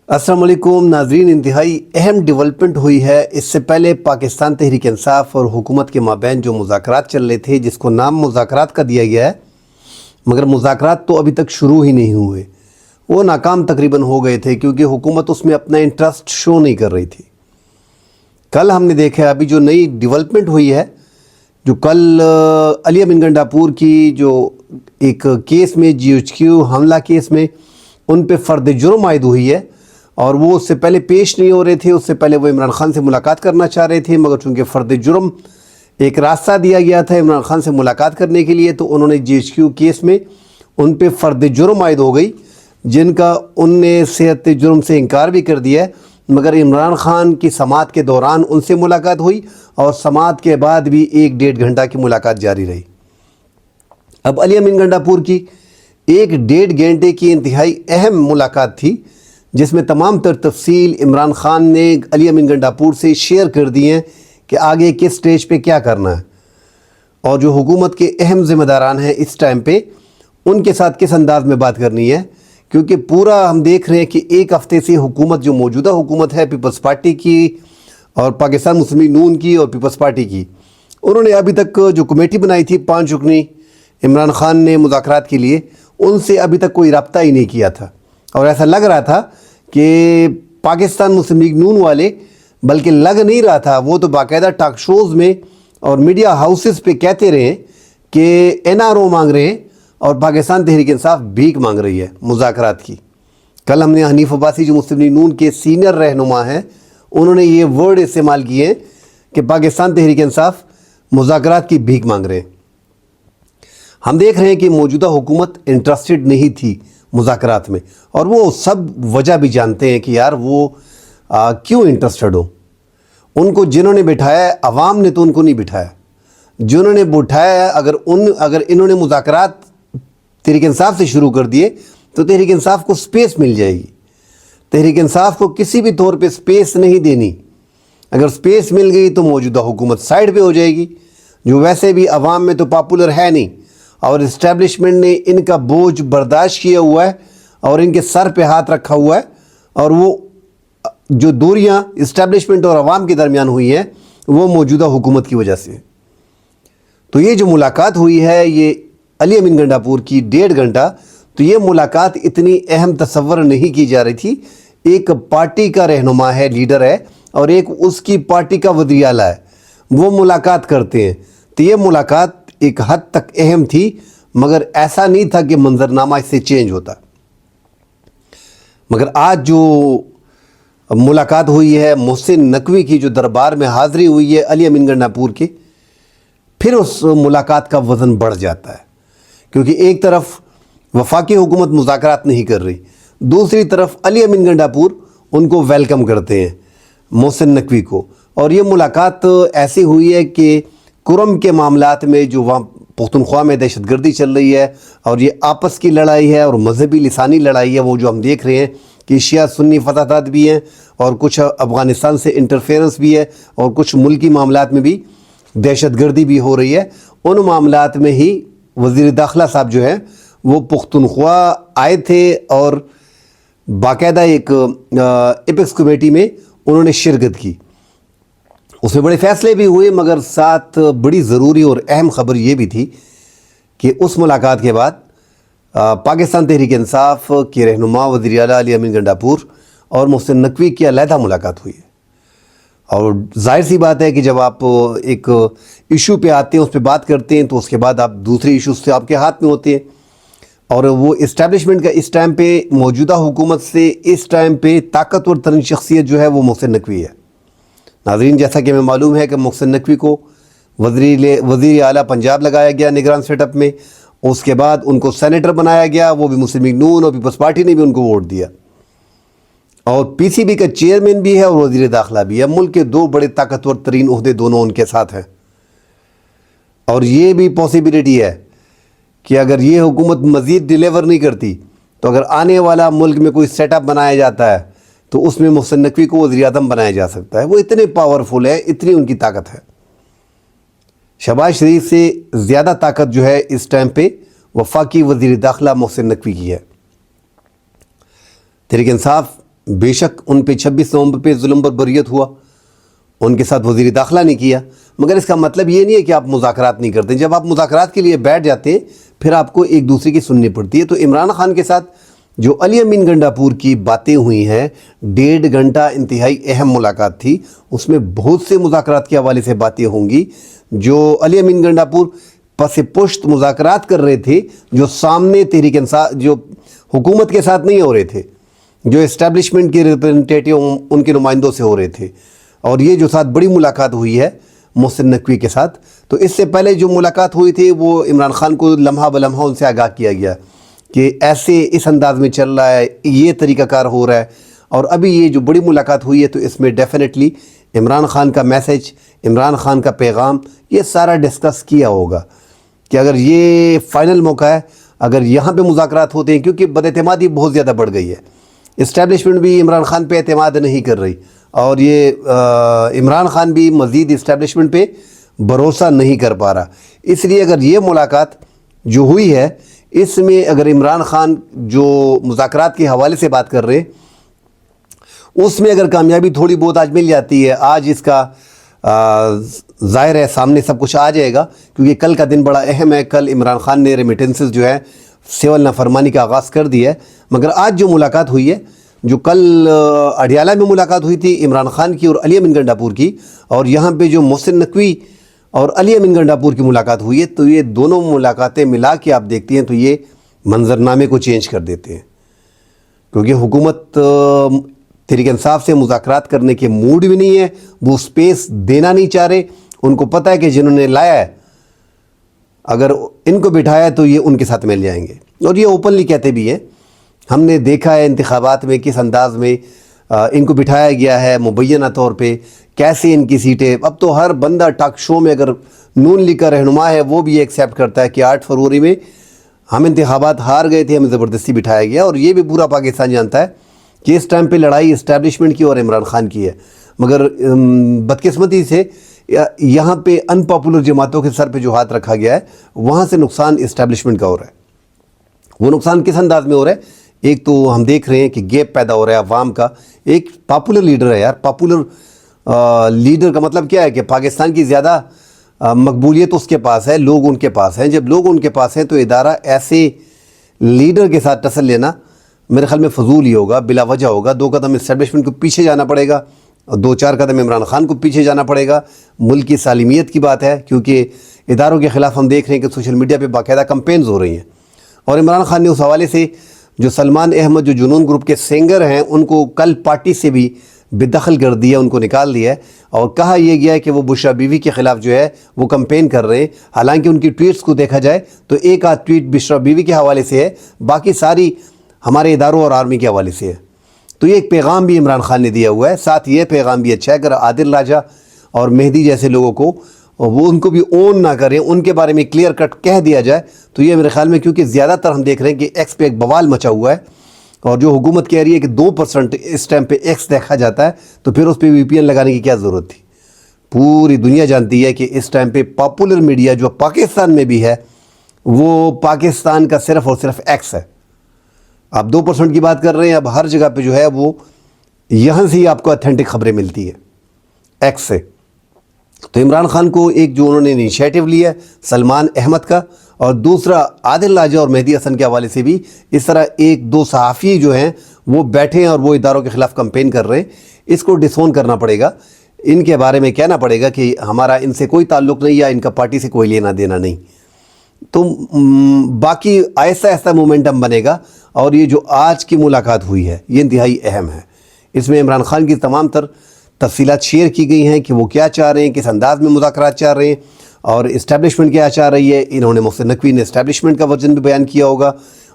السلام علیکم ناظرین، انتہائی اہم ڈیولپمنٹ ہوئی ہے۔ اس سے پہلے پاکستان تحریک انصاف اور حکومت کے مابین جو مذاکرات چل رہے تھے، جس کو نام مذاکرات کا دیا گیا ہے، مگر مذاکرات تو ابھی تک شروع ہی نہیں ہوئے، وہ ناکام تقریباً ہو گئے تھے کیونکہ حکومت اس میں اپنا انٹرسٹ شو نہیں کر رہی تھی۔ کل ہم نے دیکھا ابھی جو نئی ڈیولپمنٹ ہوئی ہے، جو کل علی امین گنڈاپور کی جو ایک کیس میں GHQ حملہ کیس میں ان پہ فرد جرم عائد ہوئی ہے، اور وہ اس سے پہلے پیش نہیں ہو رہے تھے۔ اس سے پہلے وہ عمران خان سے ملاقات کرنا چاہ رہے تھے، مگر چونکہ فرد جرم ایک راستہ دیا گیا تھا عمران خان سے ملاقات کرنے کے لیے، تو انہوں نے GHQ کیس میں ان پہ فرد جرم عائد ہو گئی، جن کا ان نے صحت جرم سے انکار بھی کر دیا ہے، مگر عمران خان کی سماعت کے دوران ان سے ملاقات ہوئی اور سماعت کے بعد بھی 1-1.5 گھنٹہ کی ملاقات جاری رہی۔ اب علی امین گنڈاپور کی 1-1.5 گھنٹے کی انتہائی اہم ملاقات تھی، جس میں تمام تر تفصیل عمران خان نے علی امین گنڈاپور سے شیئر کر دی ہیں کہ آگے کس سٹیج پہ کیا کرنا ہے، اور جو حکومت کے اہم ذمہ داران ہیں اس ٹائم پہ ان کے ساتھ کس انداز میں بات کرنی ہے۔ کیونکہ پورا ہم دیکھ رہے ہیں کہ ایک ہفتے سے حکومت، جو موجودہ حکومت ہے پیپلز پارٹی کی اور پاکستان مسلم لیگ نون کی اور پیپلز پارٹی کی، انہوں نے ابھی تک جو کمیٹی بنائی تھی 5 رکنی عمران خان نے مذاکرات کے لیے، ان سے ابھی تک کوئی رابطہ ہی نہیں کیا تھا، اور ایسا لگ رہا تھا کہ پاکستان مسلم لیگ نون والے، بلکہ لگ نہیں رہا تھا، وہ تو باقاعدہ ٹاک شوز میں اور میڈیا ہاؤسز پہ کہتے رہے کہ NRO مانگ رہے ہیں اور پاکستان تحریک انصاف بھیک مانگ رہی ہے مذاکرات کی۔ کل ہم نے حنیف عباسی جو مسلم لیگ نون کے سینئر رہنما ہیں، انہوں نے یہ ورڈ استعمال کیے ہیں کہ پاکستان تحریک انصاف مذاکرات کی بھیک مانگ رہے ہیں۔ ہم دیکھ رہے ہیں کہ موجودہ حکومت انٹرسٹڈ نہیں تھی مذاکرات میں، اور وہ سب وجہ بھی جانتے ہیں کہ یار وہ کیوں انٹرسٹڈ ہو۔ ان کو جنہوں نے بٹھایا ہے، عوام نے تو ان کو نہیں بٹھایا، جنہوں نے بٹھایا ہے، اگر انہوں نے مذاکرات تحریک انصاف سے شروع کر دیے تو تحریک انصاف کو سپیس مل جائے گی۔ تحریک انصاف کو کسی بھی طور پہ سپیس نہیں دینی۔ اگر سپیس مل گئی تو موجودہ حکومت سائیڈ پہ ہو جائے گی، جو ویسے بھی عوام میں تو پاپولر ہے نہیں، اور اسٹیبلشمنٹ نے ان کا بوجھ برداشت کیا ہوا ہے اور ان کے سر پہ ہاتھ رکھا ہوا ہے، اور وہ جو دوریاں اسٹیبلشمنٹ اور عوام کے درمیان ہوئی ہیں وہ موجودہ حکومت کی وجہ سے۔ تو یہ جو ملاقات ہوئی ہے یہ علی امین گنڈاپور کی 1.5 گھنٹہ، تو یہ ملاقات اتنی اہم تصور نہیں کی جا رہی تھی۔ ایک پارٹی کا رہنما ہے، لیڈر ہے، اور ایک اس کی پارٹی کا وزیر اعلیٰ ہے، وہ ملاقات کرتے ہیں، تو یہ ملاقات ایک حد تک اہم تھی، مگر ایسا نہیں تھا کہ منظرنامہ اس سے چینج ہوتا۔ مگر آج جو ملاقات ہوئی ہے محسن نقوی کی، جو دربار میں حاضری ہوئی ہے علی امین گنڈاپور کی، پھر اس ملاقات کا وزن بڑھ جاتا ہے، کیونکہ ایک طرف وفاقی حکومت مذاکرات نہیں کر رہی، دوسری طرف علی امین گنڈاپور ان کو ویلکم کرتے ہیں، محسن نقوی کو۔ اور یہ ملاقات ایسی ہوئی ہے کہ کرم کے معاملات میں جو وہاں پختونخوا میں دہشت گردی چل رہی ہے، اور یہ آپس کی لڑائی ہے اور مذہبی لسانی لڑائی ہے، وہ جو ہم دیکھ رہے ہیں کہ شیعہ سنی فسادات بھی ہیں، اور کچھ افغانستان سے انٹرفیرنس بھی ہے، اور کچھ ملکی معاملات میں بھی دہشت گردی بھی ہو رہی ہے۔ ان معاملات میں ہی وزیر داخلہ صاحب جو ہیں وہ پختونخوا آئے تھے، اور باقاعدہ ایک ایپیکس کمیٹی میں انہوں نے شرکت کی۔ اس میں بڑے فیصلے بھی ہوئے، مگر ساتھ بڑی ضروری اور اہم خبر یہ بھی تھی کہ اس ملاقات کے بعد پاکستان تحریک انصاف کے رہنما وزیر اعلیٰ علی امین گنڈاپور اور محسن نقوی کی علیحدہ ملاقات ہوئی ہے۔ اور ظاہر سی بات ہے کہ جب آپ ایک ایشو پہ آتے ہیں، اس پہ بات کرتے ہیں، تو اس کے بعد آپ دوسرے ایشوز سے آپ کے ہاتھ میں ہوتے ہیں، اور وہ اسٹیبلشمنٹ کا اس ٹائم پہ موجودہ حکومت سے اس ٹائم پہ طاقتور ترین شخصیت جو ہے وہ محسن نقوی ہے۔ ناظرین، جیسا کہ ہمیں معلوم ہے کہ محسن نقوی کو وزیر اعلیٰ پنجاب لگایا گیا نگران سیٹ اپ میں، اس کے بعد ان کو سینیٹر بنایا گیا، وہ بھی مسلم لیگ نون اور پیپلز پارٹی نے بھی ان کو ووٹ دیا، اور PCB کا چیئرمین بھی ہے اور وزیر داخلہ بھی ہے۔ ملک کے 2 بڑے طاقتور ترین عہدے دونوں ان کے ساتھ ہیں، اور یہ بھی پاسبلٹی ہے کہ اگر یہ حکومت مزید ڈیلیور نہیں کرتی تو اگر آنے والا ملک میں کوئی سیٹ اپ بنایا جاتا ہے تو اس میں محسن نقوی کو وزیر اعظم بنایا جا سکتا ہے۔ وہ اتنے پاورفل ہیں، اتنی ان کی طاقت ہے۔ شہباز شریف سے زیادہ طاقت جو ہے اس ٹائم پہ وفاقی وزیر داخلہ محسن نقوی کی ہے۔ تحریک انصاف بے شک ان پہ 26 نومبر پہ ظلم بربریت ہوا، ان کے ساتھ وزیر داخلہ نے کیا، مگر اس کا مطلب یہ نہیں ہے کہ آپ مذاکرات نہیں کرتے۔ جب آپ مذاکرات کے لیے بیٹھ جاتے ہیں پھر آپ کو ایک دوسرے کی سننی پڑتی ہے۔ تو عمران خان کے ساتھ جو علی امین گنڈاپور کی باتیں ہوئی ہیں، 1.5 گھنٹہ انتہائی اہم ملاقات تھی، اس میں بہت سے مذاکرات کے حوالے سے باتیں ہوں گی جو علی امین گنڈاپور پس پشت مذاکرات کر رہے تھے، جو سامنے تحریک انصاف جو حکومت کے ساتھ نہیں ہو رہے تھے، جو اسٹیبلشمنٹ کے ریپرزنٹیٹیو ان کے نمائندوں سے ہو رہے تھے۔ اور یہ جو ساتھ بڑی ملاقات ہوئی ہے محسن نقوی کے ساتھ، تو اس سے پہلے جو ملاقات ہوئی تھی وہ عمران خان کو لمحہ بلمحہ ان سے آگاہ کیا گیا کہ ایسے اس انداز میں چل رہا ہے، یہ طریقہ کار ہو رہا ہے۔ اور ابھی یہ جو بڑی ملاقات ہوئی ہے تو اس میں ڈیفینیٹلی عمران خان کا میسج، عمران خان کا پیغام، یہ سارا ڈسکس کیا ہوگا کہ اگر یہ فائنل موقع ہے، اگر یہاں پہ مذاکرات ہوتے ہیں، کیونکہ بد اعتمادی بہت زیادہ بڑھ گئی ہے، اسٹیبلشمنٹ بھی عمران خان پہ اعتماد نہیں کر رہی، اور یہ عمران خان بھی مزید اسٹیبلشمنٹ پہ بھروسہ نہیں کر پا رہا۔ اس لیے اگر یہ ملاقات جو ہوئی ہے، اس میں اگر عمران خان جو مذاکرات کے حوالے سے بات کر رہے ہیں، اس میں اگر کامیابی تھوڑی بہت آج مل جاتی ہے، آج اس کا ظاہر ہے سامنے سب کچھ آ جائے گا، کیونکہ کل کا دن بڑا اہم ہے۔ کل عمران خان نے ریمیٹنسز جو ہے سول نافرمانی کا آغاز کر دیا ہے، مگر آج جو ملاقات ہوئی ہے، جو کل اڈیالہ میں ملاقات ہوئی تھی عمران خان کی اور علی امین گنڈاپور کی، اور یہاں پہ جو محسن نقوی اور علی امین گنڈاپور کی ملاقات ہوئی ہے، تو یہ دونوں ملاقاتیں ملا کے آپ دیکھتے ہیں تو یہ منظرنامے کو چینج کر دیتے ہیں، کیونکہ حکومت تحریک انصاف سے مذاکرات کرنے کے موڈ بھی نہیں ہے، وہ سپیس دینا نہیں چاہ رہے۔ ان کو پتہ ہے کہ جنہوں نے لایا ہے اگر ان کو بٹھایا تو یہ ان کے ساتھ مل جائیں گے، اور یہ اوپنلی کہتے بھی ہیں۔ ہم نے دیکھا ہے انتخابات میں کس انداز میں ان کو بٹھایا گیا ہے، مبینہ طور پہ کیسے ان کی سیٹیں، اب تو ہر بندہ ٹاک شو میں اگر نون لیگ کا رہنما ہے وہ بھی یہ ایکسیپٹ کرتا ہے کہ 8 فروری میں ہم انتخابات ہار گئے تھے، ہمیں زبردستی بٹھایا گیا، اور یہ بھی پورا پاکستان جانتا ہے کہ اس ٹائم پہ لڑائی اسٹیبلشمنٹ کی اور عمران خان کی ہے۔ مگر بدقسمتی سے یہاں پہ ان پاپولر جماعتوں کے سر پہ جو ہاتھ رکھا گیا ہے، وہاں سے نقصان اسٹیبلشمنٹ کا ہو رہا ہے۔ وہ نقصان کس انداز میں ہو رہا ہے؟ ایک تو ہم دیکھ رہے ہیں کہ گیپ پیدا ہو رہا ہے عوام کا، ایک پاپولر لیڈر ہے یار، پاپولر لیڈر کا مطلب کیا ہے کہ پاکستان کی زیادہ مقبولیت اس کے پاس ہے، لوگ ان کے پاس ہیں۔ جب لوگ ان کے پاس ہیں تو ادارہ ایسے لیڈر کے ساتھ ٹسل لینا میرے خیال میں فضول ہی ہوگا، بلا وجہ ہوگا۔ 2 قدم اسٹیبلشمنٹ کو پیچھے جانا پڑے گا، 2-4 قدم عمران خان کو پیچھے جانا پڑے گا۔ ملک کی سالمیت کی بات ہے، کیونکہ اداروں کے خلاف ہم دیکھ رہے ہیں کہ سوشل میڈیا پہ باقاعدہ کمپینز ہو رہی ہیں، اور عمران خان نے اس حوالے سے جو سلمان احمد جو جنون گروپ کے سنگر ہیں ان کو کل پارٹی سے بھی بے دخل کر دیا، ان کو نکال دیا ہے، اور کہا یہ گیا ہے کہ وہ بشرا بیوی کے خلاف جو ہے وہ کمپین کر رہے ہیں۔ حالانکہ ان کی ٹویٹس کو دیکھا جائے تو ایک آدھ ٹویٹ بشرا بیوی کے حوالے سے ہے، باقی ساری ہمارے اداروں اور آرمی کے حوالے سے ہے۔ تو یہ ایک پیغام بھی عمران خان نے دیا ہوا ہے۔ ساتھ یہ پیغام بھی اچھا ہے اگر عادل راجہ اور مہدی جیسے لوگوں کو وہ ان کو بھی اون نہ کریں، ان کے بارے میں کلیئر کٹ کہہ دیا جائے، تو یہ میرے خیال میں، کیونکہ زیادہ تر ہم دیکھ رہے ہیں کہ ایکس پہ ایک بوال مچا ہوا ہے، اور جو حکومت کہہ رہی ہے کہ 2% اس ٹائم پہ ایکس دیکھا جاتا ہے، تو پھر اس پہ VPN لگانے کی کیا ضرورت تھی؟ پوری دنیا جانتی ہے کہ اس ٹائم پہ پاپولر میڈیا جو پاکستان میں بھی ہے وہ پاکستان کا صرف اور صرف ایکس ہے۔ آپ 2% کی بات کر رہے ہیں، اب ہر جگہ پہ جو ہے وہ یہاں سے ہی آپ کو اتھینٹک خبریں ملتی ہے ایکس سے۔ تو عمران خان کو ایک جو انہوں نے انیشیٹو لیا ہے سلمان احمد کا، اور دوسرا عادل راجہ اور مہدی حسن کے حوالے سے بھی اس طرح 1-2 صحافی جو ہیں وہ بیٹھے ہیں اور وہ اداروں کے خلاف کمپین کر رہے ہیں، اس کو ڈسون کرنا پڑے گا، ان کے بارے میں کہنا پڑے گا کہ ہمارا ان سے کوئی تعلق نہیں، یا ان کا پارٹی سے کوئی لینا دینا نہیں۔ تو باقی آہستہ آہستہ مومنٹم بنے گا، اور یہ جو آج کی ملاقات ہوئی ہے یہ انتہائی اہم ہے۔ اس میں عمران خان کی تمام تر تفصیلات شیئر کی گئی ہیں کہ وہ کیا چاہ رہے ہیں، کس انداز میں مذاکرات چاہ رہے ہیں، اور اسٹیبلشمنٹ کیا چاہ رہی ہے۔ انہوں نے محسن نقوی نے اسٹیبلشمنٹ کا ورژن بھی بیان کیا ہوگا،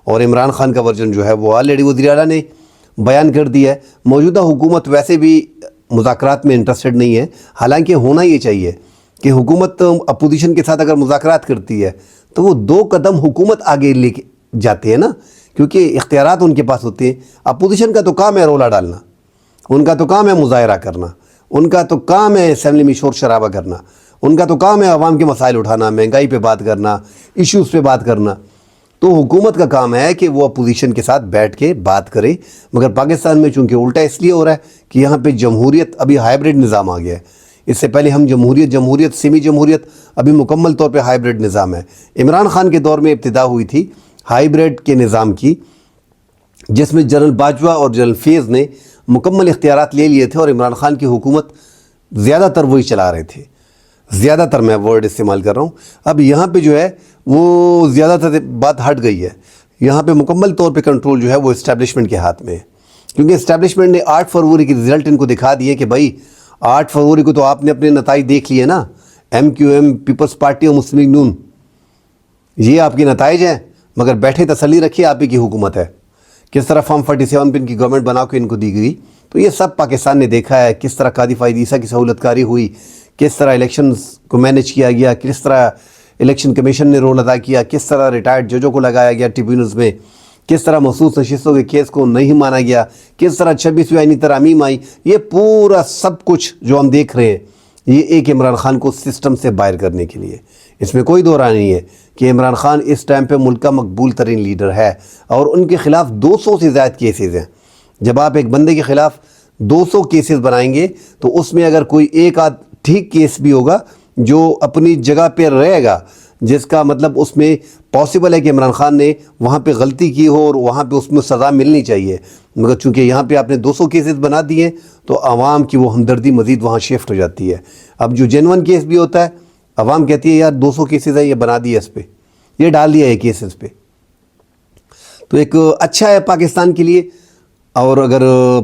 اور عمران خان کا ورژن جو ہے وہ آلریڈی وزیر اعلیٰ نے بیان کر دیا ہے۔ موجودہ حکومت ویسے بھی مذاکرات میں انٹرسٹڈ نہیں ہے، حالانکہ ہونا یہ چاہیے کہ حکومت اپوزیشن کے ساتھ اگر مذاکرات کرتی ہے تو وہ 2 قدم حکومت آگے لے کے جاتے ہیں نا، کیونکہ اختیارات ان کے پاس ہوتے ہیں۔ اپوزیشن کا تو کام ہے رولہ ڈالنا، ان کا تو کام ہے مظاہرہ کرنا، ان کا تو کام ہے اسمبلی میں شور شرابہ کرنا، ان کا تو کام ہے عوام کے مسائل اٹھانا، مہنگائی پہ بات کرنا، ایشوز پہ بات کرنا۔ تو حکومت کا کام ہے کہ وہ اپوزیشن کے ساتھ بیٹھ کے بات کرے، مگر پاکستان میں چونکہ الٹا اس لیے ہو رہا ہے کہ یہاں پہ جمہوریت ابھی ہائیبرڈ نظام آ گیا ہے۔ اس سے پہلے ہم جمہوریت سیمی جمہوریت، ابھی مکمل طور پہ ہائیبرڈ نظام ہے۔ عمران خان کے دور میں ابتدا ہوئی تھی ہائیبرڈ کے نظام کی، جس میں جنرل باجوہ اور جنرل فیض نے مکمل اختیارات لے لیے تھے اور عمران خان کی حکومت زیادہ تر وہی چلا رہے تھے۔ زیادہ تر میں ورڈ استعمال کر رہا ہوں۔ اب یہاں پہ جو ہے وہ زیادہ تر بات ہٹ گئی ہے، یہاں پہ مکمل طور پہ کنٹرول جو ہے وہ اسٹیبلشمنٹ کے ہاتھ میں ہے، کیونکہ اسٹیبلشمنٹ نے 8 فروری کی رزلٹ ان کو دکھا دیے کہ بھائی 8 فروری کو تو آپ نے اپنے نتائج دیکھ لیے نا، MQM، پیپلز پارٹی اور مسلم لیگ نون، یہ آپ کے نتائج ہیں، مگر بیٹھے تسلی رکھیے آپ ہی کی حکومت ہے۔ کس طرح فارم 47 پہ ان کی گورنمنٹ بنا کے ان کو دی گئی، تو یہ سب پاکستان نے دیکھا ہے، کس طرح قاضی فائد عیسیٰ کی سہولت کاری ہوئی، کس طرح الیکشنز کو مینیج کیا گیا، کس طرح الیکشن کمیشن نے رول ادا کیا، کس طرح ریٹائرڈ ججوں کو لگایا گیا ٹریبیونلز میں، کس طرح مخصوص نشستوں کے کیس کو نہیں مانا گیا، کس طرح 26ویں آئینی ترامیم آئی۔ یہ پورا سب کچھ جو ہم دیکھ رہے ہیں یہ ایک عمران خان کو سسٹم سے باہر کرنے کے لیے، اس میں کوئی دو رائے نہیں ہے کہ عمران خان اس ٹائم پہ ملک کا مقبول ترین لیڈر ہے، اور ان کے خلاف 200 سے زائد کیسز ہیں۔ جب آپ ایک بندے کے خلاف 200 کیسز بنائیں گے تو اس میں اگر کوئی ایک آدھ ٹھیک کیس بھی ہوگا جو اپنی جگہ پہ رہے گا، جس کا مطلب اس میں پاسبل ہے کہ عمران خان نے وہاں پہ غلطی کی ہو اور وہاں پہ اس میں سزا ملنی چاہیے، مگر چونکہ یہاں پہ آپ نے 200 کیسز بنا دیے تو عوام کی وہ ہمدردی مزید وہاں شفٹ ہو جاتی ہے۔ اب جو جینون کیس بھی ہوتا ہے، عوام کہتی ہے یار 200 کیسز ہے، یہ بنا دیا اس پہ، یہ ڈال دیا ہے کیسز پہ، تو ایک اچھا ہے پاکستان کے لیے۔ اور اگر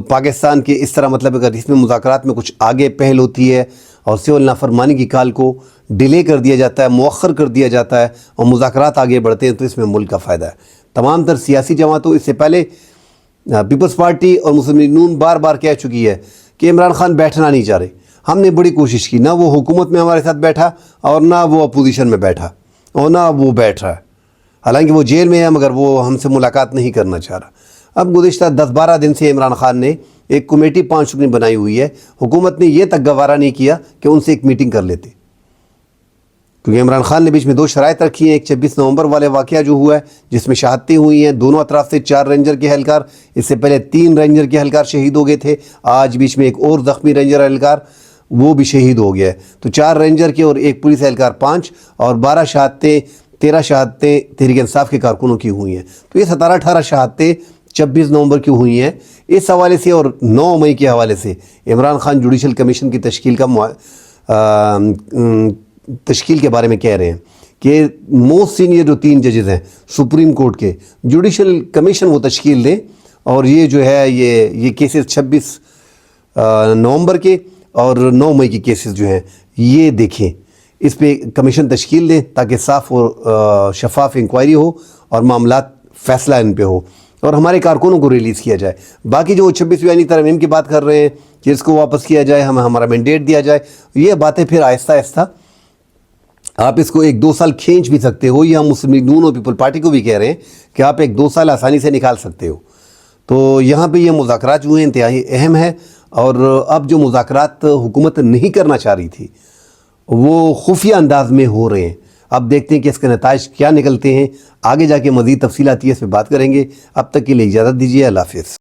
پاکستان کے اس طرح مطلب اگر اس میں مذاکرات میں کچھ آگے پہل ہوتی ہے اور سول نافرمانی کی کال کو ڈیلے کر دیا جاتا ہے، مؤخر کر دیا جاتا ہے اور مذاکرات آگے بڑھتے ہیں، تو اس میں ملک کا فائدہ ہے۔ تمام تر سیاسی جماعتوں، اس سے پہلے پیپلز پارٹی اور مسلم لیگ نون بار بار کہہ چکی ہے کہ عمران خان بیٹھنا نہیں چاہ رہے۔ ہم نے بڑی کوشش کی، نہ وہ حکومت میں ہمارے ساتھ بیٹھا اور نہ وہ اپوزیشن میں بیٹھا اور نہ وہ بیٹھ رہا ہے، حالانکہ وہ جیل میں ہے مگر وہ ہم سے ملاقات نہیں کرنا چاہ رہا۔ اب گزشتہ 10-12 دن سے عمران خان نے ایک کمیٹی 5 رکنی بنائی ہوئی ہے، حکومت نے یہ تک گوارا نہیں کیا کہ ان سے ایک میٹنگ کر لیتے، کیونکہ عمران خان نے بیچ میں 2 شرائط رکھی ہیں۔ ایک 26 نومبر والے واقعہ جو ہوا ہے جس میں شہادتیں ہوئی ہیں، دونوں اطراف سے 4 رینجر کے اہلکار، اس سے پہلے 3 رینجر کے اہلکار شہید ہو گئے تھے، آج بیچ میں ایک اور زخمی رینجر اہلکار وہ بھی شہید ہو گیا ہے، تو 4 رینجر کے اور ایک پولیس اہلکار 5 اور 12 شہادتیں 13 شہادتیں تحریک انصاف کے کارکنوں کی ہوئی ہیں، تو یہ 17-18 شہادتیں 26 نومبر کی ہوئی ہیں۔ اس حوالے سے اور 9 مئی کے حوالے سے عمران خان جوڈیشل کمیشن کی تشکیل کے بارے میں کہہ رہے ہیں کہ موسٹ سینئر جو 3 ججز ہیں سپریم کورٹ کے، جوڈیشل کمیشن وہ تشکیل دیں، اور یہ جو ہے یہ کیسز 26 نومبر کے اور 9 مئی کے کیسز جو ہیں یہ دیکھیں، اس پہ کمیشن تشکیل دیں تاکہ صاف اور شفاف انکوائری ہو اور معاملات فیصلہ ان پہ ہو اور ہمارے کارکنوں کو ریلیز کیا جائے۔ باقی جو 26ویں آئینی ترمیم کی بات کر رہے ہیں کہ اس کو واپس کیا جائے، ہمارا مینڈیٹ دیا جائے، یہ باتیں پھر آہستہ آہستہ آپ اس کو 1-2 سال کھینچ بھی سکتے ہو، یہ ہم مسلم لیگ نون اور پیپل پارٹی کو بھی کہہ رہے ہیں کہ آپ 1-2 سال آسانی سے نکال سکتے ہو۔ تو یہاں پہ یہ مذاکرات جو ہیں انتہائی اہم ہے، اور اب جو مذاکرات حکومت نہیں کرنا چاہ رہی تھی وہ خفیہ انداز میں ہو رہے ہیں۔ اب دیکھتے ہیں کہ اس کے نتائج کیا نکلتے ہیں، آگے جا کے مزید تفصیلات اس پہ بات کریں گے۔ اب تک کے لیے اجازت دیجیے، اللہ حافظ۔